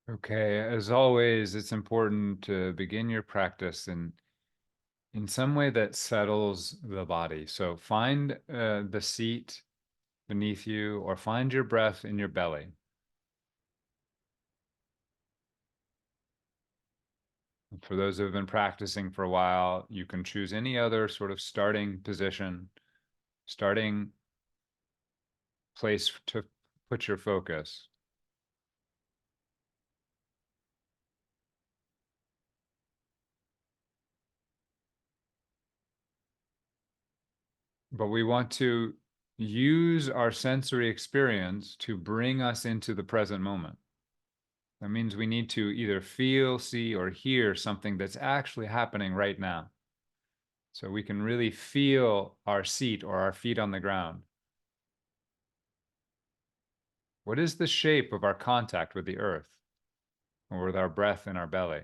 Okay, as always, it's important to begin your practice in some way that settles the body. So find the seat beneath you or find your breath in your belly. For those who have been practicing for a while, you can choose any other sort of starting position, starting place to put your focus. But we want to use our sensory experience to bring us into the present moment. That means we need to either feel, see, or hear something that's actually happening right now. So we can really feel our seat or our feet on the ground. What is the shape of our contact with the earth or with our breath in our belly?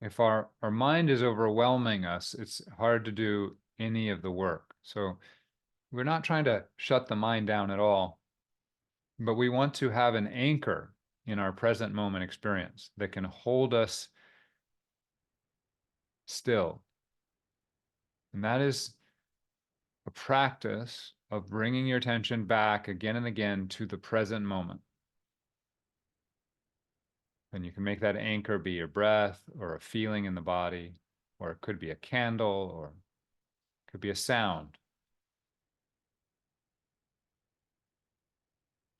If our mind is overwhelming us, it's hard to do any of the work. So we're not trying to shut the mind down at all, but we want to have an anchor in our present moment experience that can hold us still. And that is a practice of bringing your attention back again and again to the present moment. And you can make that anchor be your breath or a feeling in the body, or it could be a candle, or it could be a sound.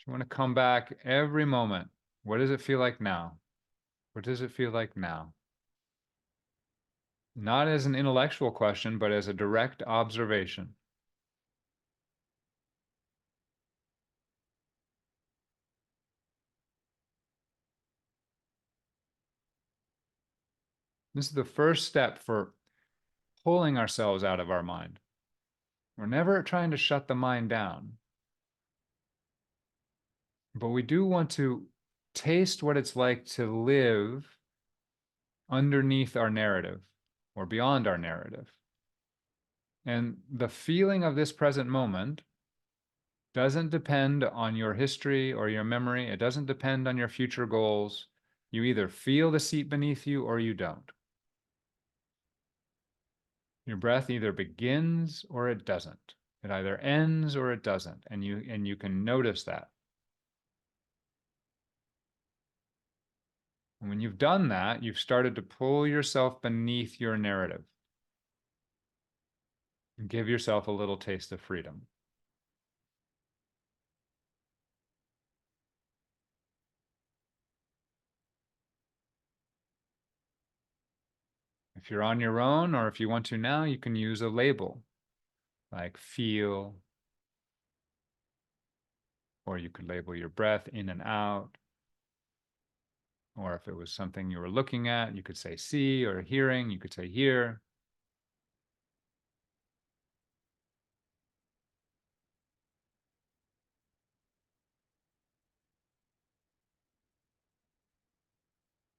You want to come back every moment. What does it feel like now? What does it feel like now? Not as an intellectual question, but as a direct observation. This is the first step for pulling ourselves out of our mind. We're never trying to shut the mind down, but we do want to taste what it's like to live underneath our narrative or beyond our narrative. And the feeling of this present moment doesn't depend on your history or your memory. It doesn't depend on your future goals. You either feel the seat beneath you or you don't. Your breath either begins or it doesn't. It either ends or it doesn't. And you can notice that. And when you've done that, you've started to pull yourself beneath your narrative and give yourself a little taste of freedom. If you're on your own, or if you want to now, you can use a label like feel, or you could label your breath in and out. Or if it was something you were looking at, you could say see, or hearing, you could say hear.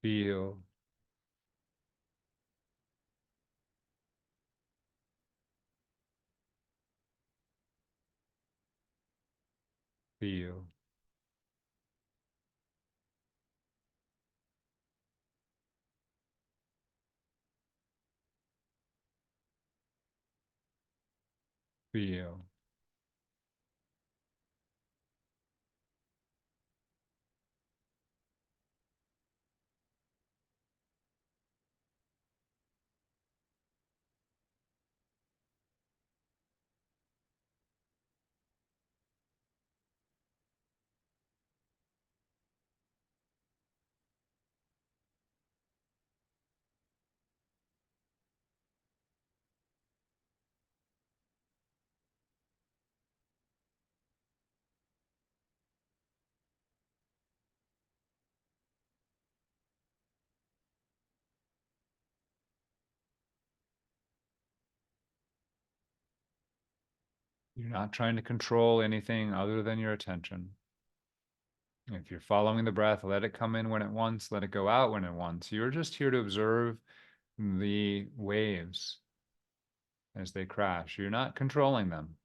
Feel, feel, feel, You're not trying to control anything other than your attention. If you're following the breath, let it come in when it wants, let it go out when it wants. You're just here to observe the waves as they crash. You're not controlling them.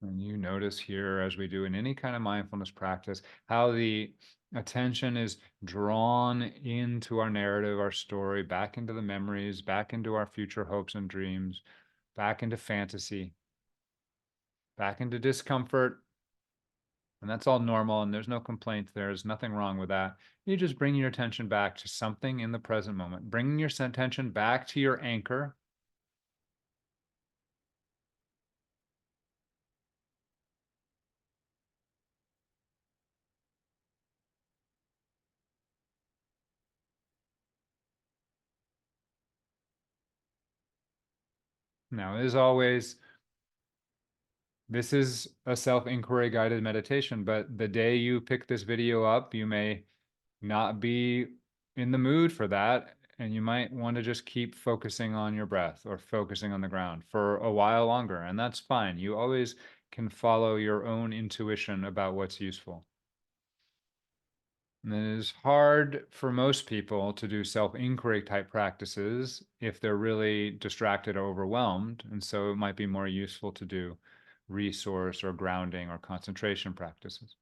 And you notice here, as we do in any kind of mindfulness practice, how the attention is drawn into our narrative, our story, back into the memories, back into our future hopes and dreams, back into fantasy, back into discomfort. And that's all normal, and there's no complaint. There's nothing wrong with that. You just bring your attention back to something in the present moment, bringing your attention back to your anchor. Now, as always, this is a self-inquiry guided meditation, but the day you pick this video up, you may not be in the mood for that. And you might want to just keep focusing on your breath or focusing on the ground for a while longer. And that's fine. You always can follow your own intuition about what's useful. And it is hard for most people to do self-inquiry type practices if they're really distracted or overwhelmed. And so it might be more useful to do resource or grounding or concentration practices.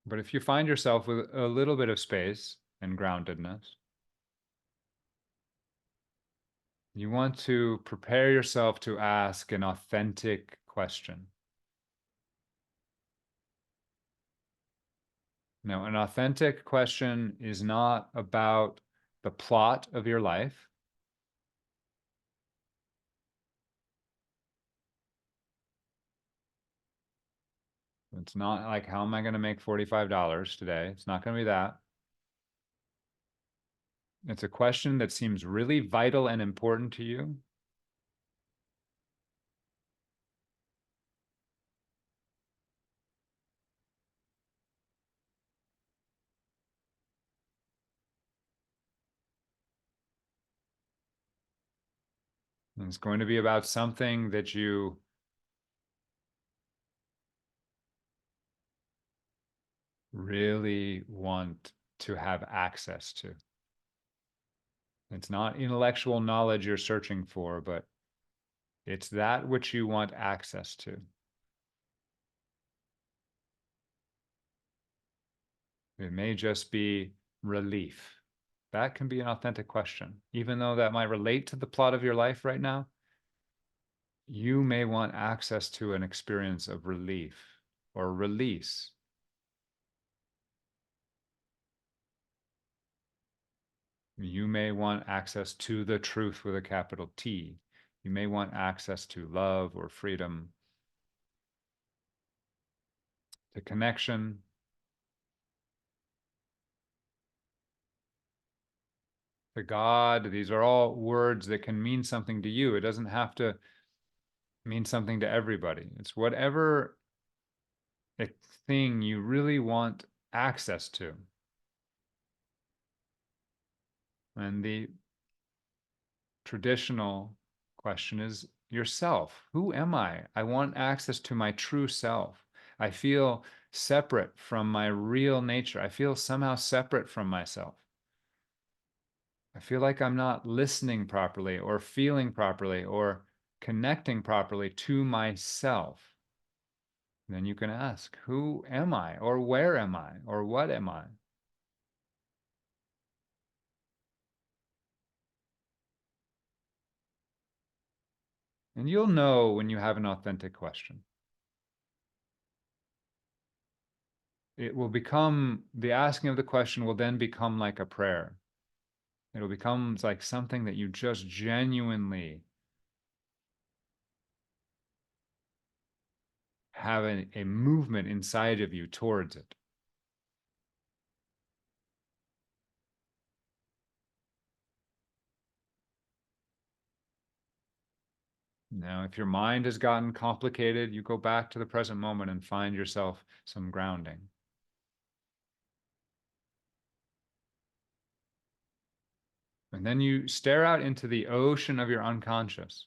But if you find yourself with a little bit of space and groundedness, you want to prepare yourself to ask an authentic question. Now, an authentic question is not about the plot of your life. It's not like, how am I going to make $45 today? It's not going to be that. It's a question that seems really vital and important to you. And it's going to be about something that you really want to have access to. It's not intellectual knowledge you're searching for, but it's that which you want access to. It may just be relief. That can be an authentic question. Even though that might relate to the plot of your life right now, you may want access to an experience of relief or release. You may want access to the truth with a capital T. You may want access to love or freedom, to connection, to God. These are all words that can mean something to you. It doesn't have to mean something to everybody. It's whatever thing you really want access to. And the traditional question is yourself. Who am I? I want access to my true self. I feel separate from my real nature. I feel somehow separate from myself. I feel like I'm not listening properly or feeling properly or connecting properly to myself. Then you can ask, who am I? Or where am I? Or what am I? And you'll know when you have an authentic question. It will become, the asking of the question will then become like a prayer. It'll become like something that you just genuinely have a movement inside of you towards it. Now, if your mind has gotten complicated, you go back to the present moment and find yourself some grounding. And then you stare out into the ocean of your unconscious.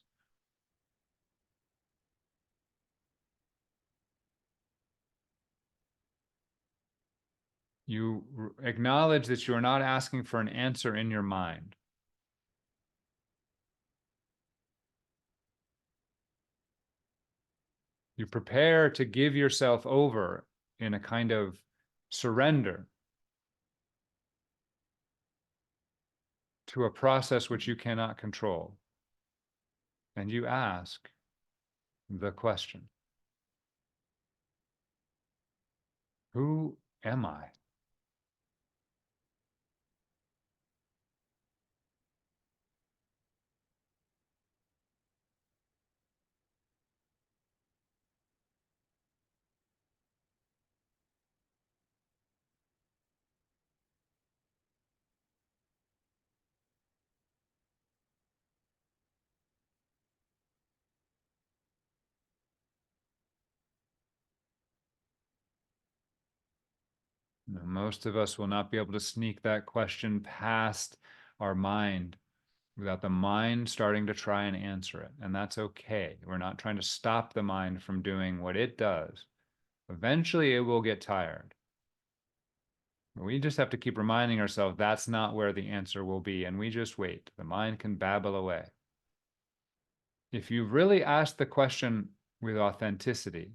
You acknowledge that you are not asking for an answer in your mind. You prepare to give yourself over in a kind of surrender to a process which you cannot control. And you ask the question, who am I? Most of us will not be able to sneak that question past our mind without the mind starting to try and answer it. And that's okay. We're not trying to stop the mind from doing what it does. Eventually, it will get tired. We just have to keep reminding ourselves that's not where the answer will be. And we just wait. The mind can babble away. If you really ask the question with authenticity,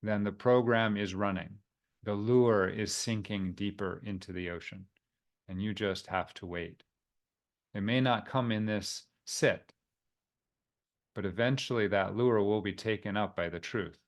then the program is running. The lure is sinking deeper into the ocean, and you just have to wait. It may not come in this sit, but eventually that lure will be taken up by the truth.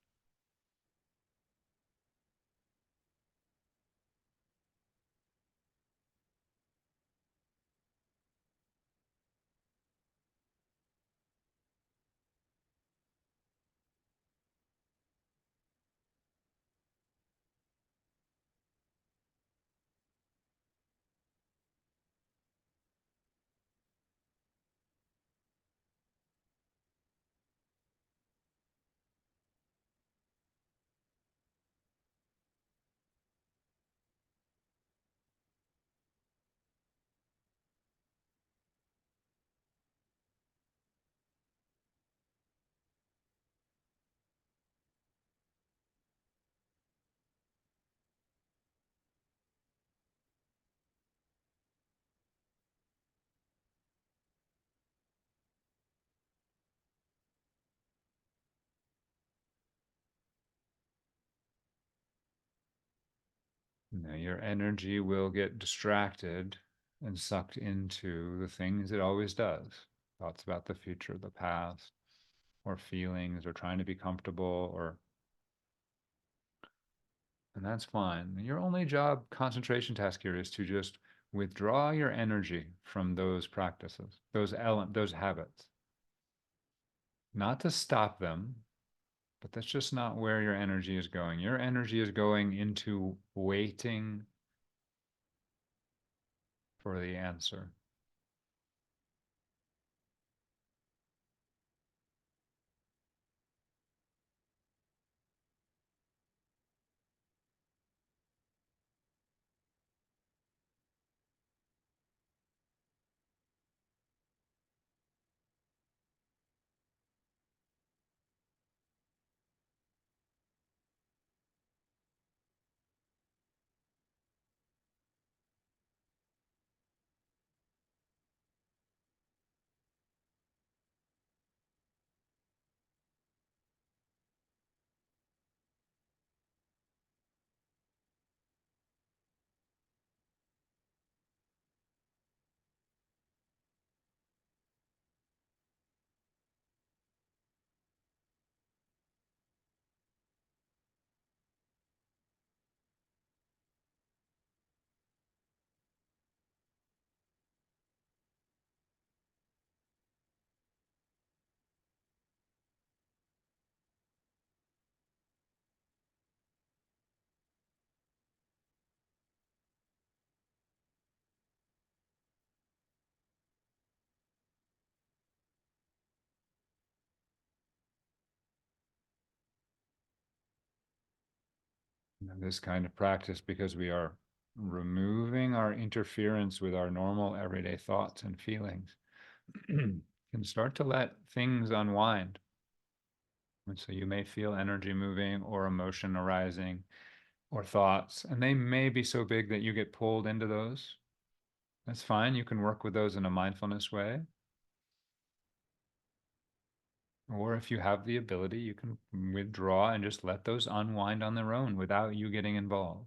Now, your energy will get distracted and sucked into the things it always does. Thoughts about the future, the past, or feelings, or trying to be comfortable, or and that's fine. Your only job, concentration task here is to just withdraw your energy from those practices, those habits. Not to stop them, but that's just not where your energy is going. Your energy is going into waiting for the answer. this kind of practice, because we are removing our interference with our normal everyday thoughts and feelings, can start to let things unwind. And so you may feel energy moving or emotion arising or thoughts, and they may be so big that you get pulled into those. That's fine. You can work with those in a mindfulness way. Or if you have the ability, you can withdraw and just let those unwind on their own without you getting involved.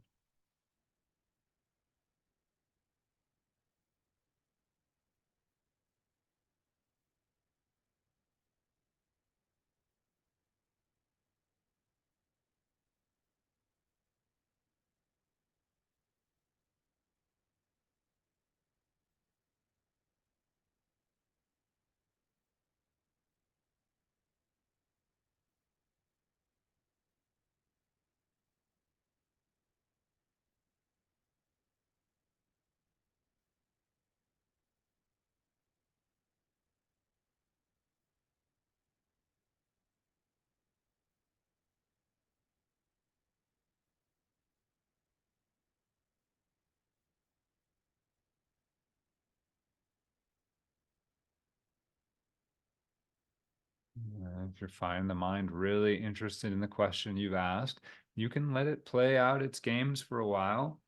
If you find the mind really interested in the question you've asked, you can let it play out its games for a while.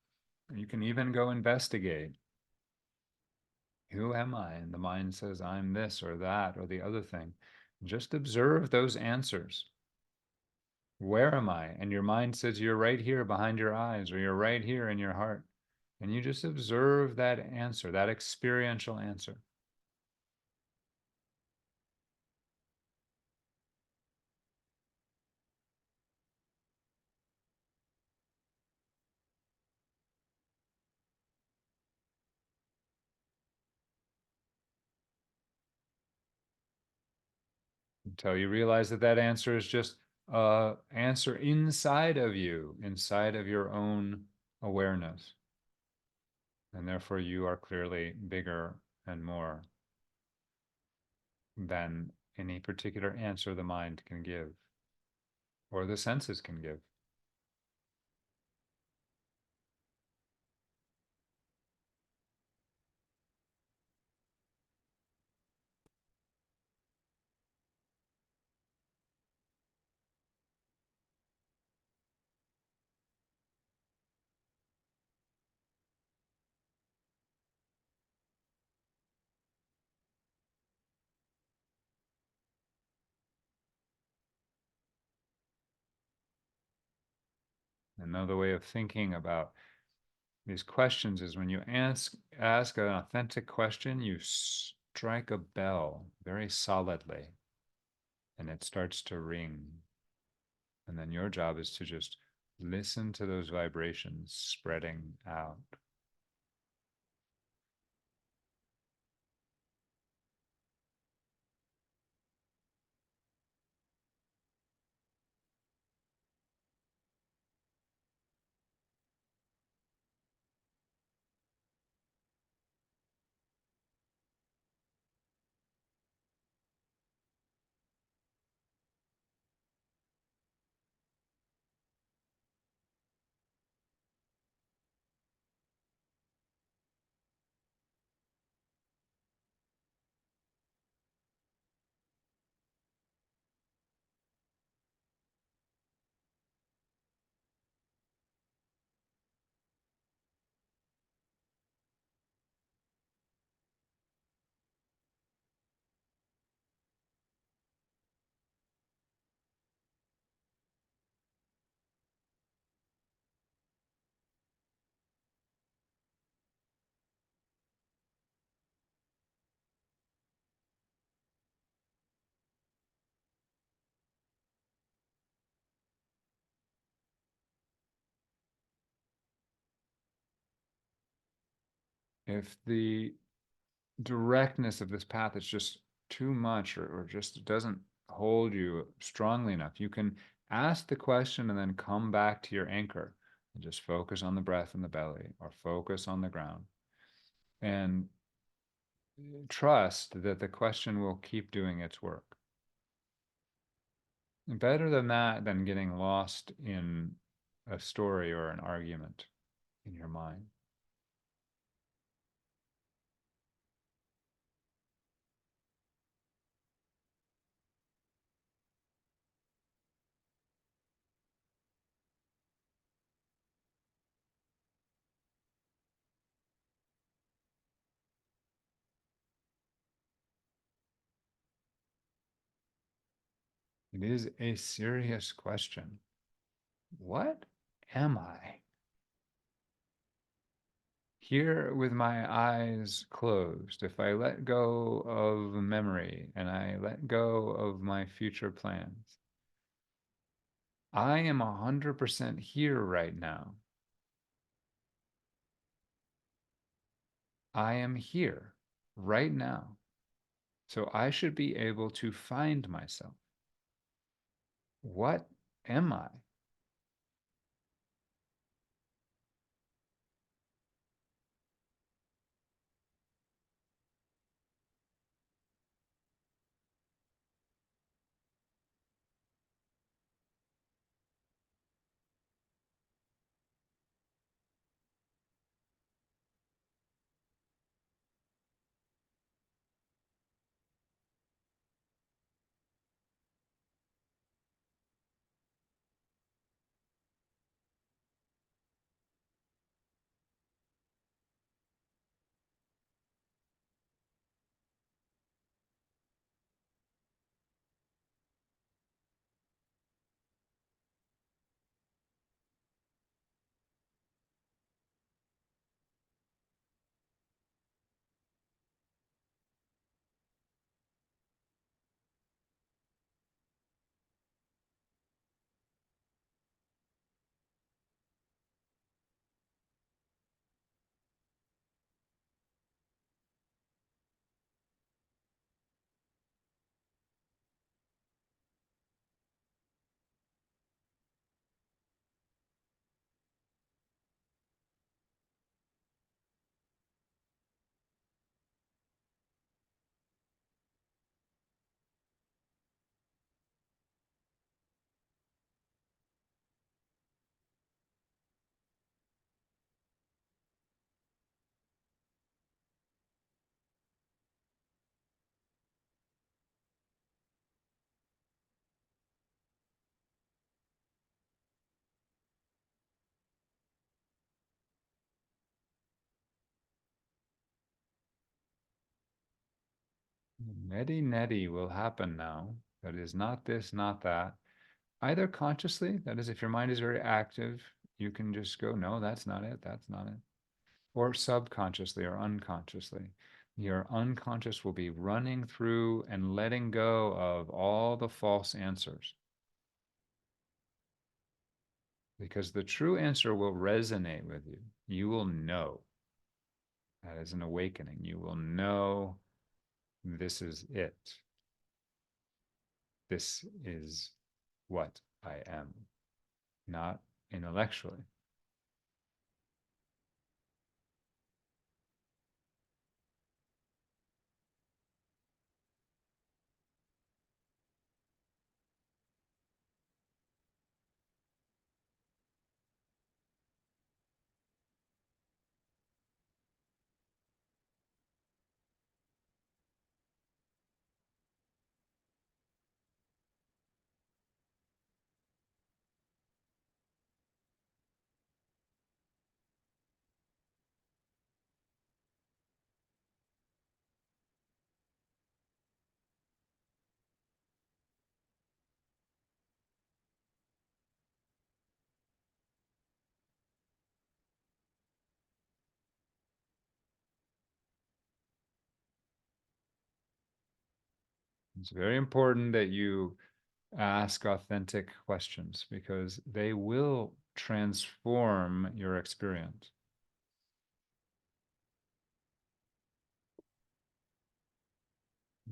You can even go investigate. Who am I? And the mind says, I'm this or that or the other thing. Just observe those answers. Where am I? And your mind says, you're right here behind your eyes, or you're right here in your heart. And you just observe that answer, that experiential answer. Until you realize that that answer is just answer inside of you, inside of your own awareness. And therefore, you are clearly bigger and more than any particular answer the mind can give or the senses can give. Another way of thinking about these questions is when you ask an authentic question, you strike a bell very solidly and it starts to ring. And then your job is to just listen to those vibrations spreading out. If the directness of this path is just too much or just doesn't hold you strongly enough, you can ask the question and then come back to your anchor and just focus on the breath in the belly or focus on the ground and trust that the question will keep doing its work. Better than that, than getting lost in a story or an argument in your mind. It is a serious question. What am I? Here with my eyes closed, if I let go of memory and I let go of my future plans, I am 100% here right now. I am here right now. So I should be able to find myself. What am I? Neti neti will happen now. That is not this, not that. Either consciously, that is, if your mind is very active, you can just go, no, that's not it, that's not it. Or subconsciously or unconsciously. Your unconscious will be running through and letting go of all the false answers because the true answer will resonate with you. You will know. That is an awakening. You will know this is it. This is what I am, not intellectually. It's very important that you ask authentic questions because they will transform your experience.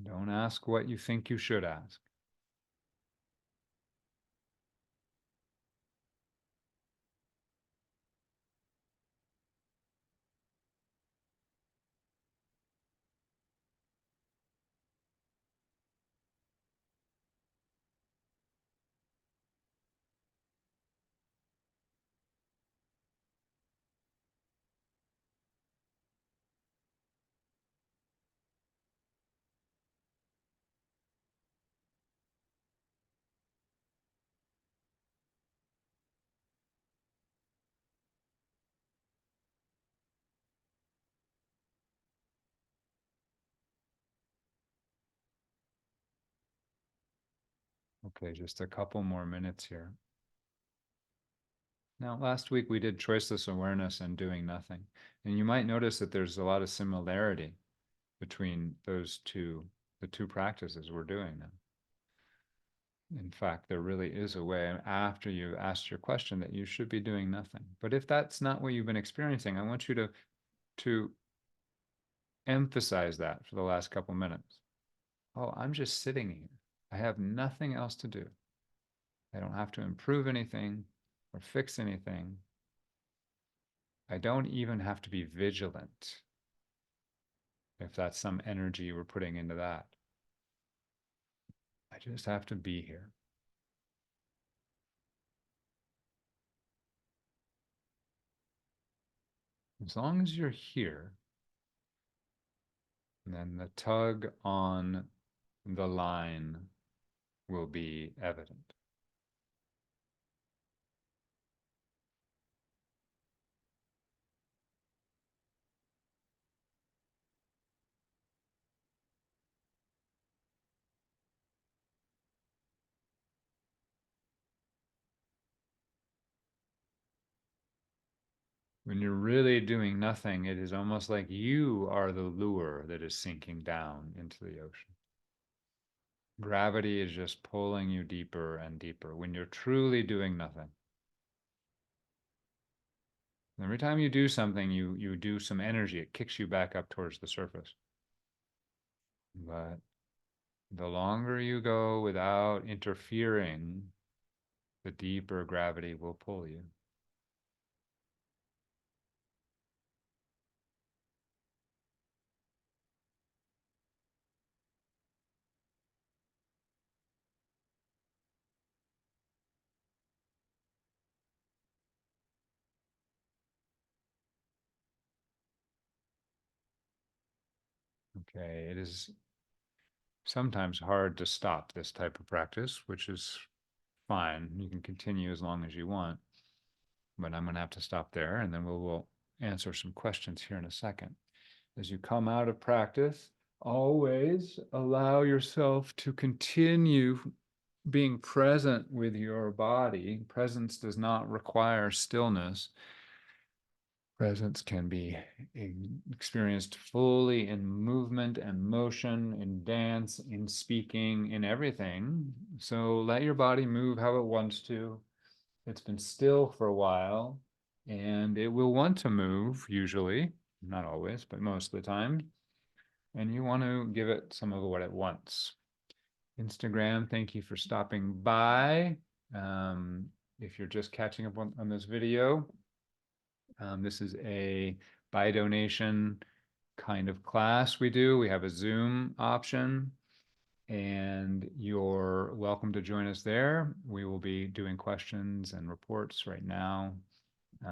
Don't ask what you think you should ask. Okay, just a couple more minutes here. Now, last week we did choiceless awareness and doing nothing. And you might notice that there's a lot of similarity between those two, the two practices we're doing now. In fact, there really is a way after you've asked your question that you should be doing nothing. But if that's not what you've been experiencing, I want you to emphasize that for the last couple minutes. Oh, I'm just sitting here. I have nothing else to do. I don't have to improve anything or fix anything. I don't even have to be vigilant if that's some energy we're putting into that. I just have to be here. As long as you're here, then the tug on the line will be evident. When you're really doing nothing, it is almost like you are the lure that is sinking down into the ocean. Gravity is just pulling you deeper and deeper when you're truly doing nothing. Every time you do something, you do some energy, it kicks you back up towards the surface. But the longer you go without interfering, the deeper gravity will pull you. Okay, it is sometimes hard to stop this type of practice, which is fine. You can continue as long as you want, but I'm going to have to stop there and then we'll answer some questions here in a second. As you come out of practice, always allow yourself to continue being present with your body. Presence does not require stillness. Presence can be experienced fully in movement and motion, in dance, in speaking, in everything. So let your body move how it wants to. It's been still for a while, and it will want to move, usually, not always, but most of the time. And you want to give it some of what it wants. Instagram, thank you for stopping by. If you're just catching up on this video, this is a by donation kind of class we do. We have a Zoom option, and you're welcome to join us there. We will be doing questions and reports right now.